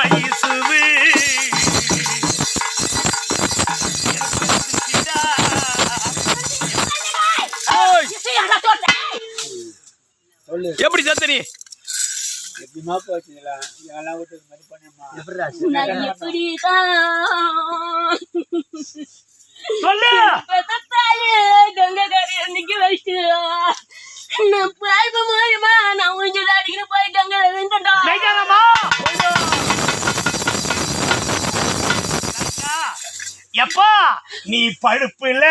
ஆயுசுவு எப்படி சத்தனி எப்படிமா போச்சுங்களா இதெல்லாம் விட்டு மாதிரி பண்ணமா சொல்லு கங்ககாரி நிக்க வச்சு நான் பாய்ப்பு மூலியமா நான் ஊஞ்சல் அடிக்கிற போய் கங்கை எப்பா நீ பழுப்புல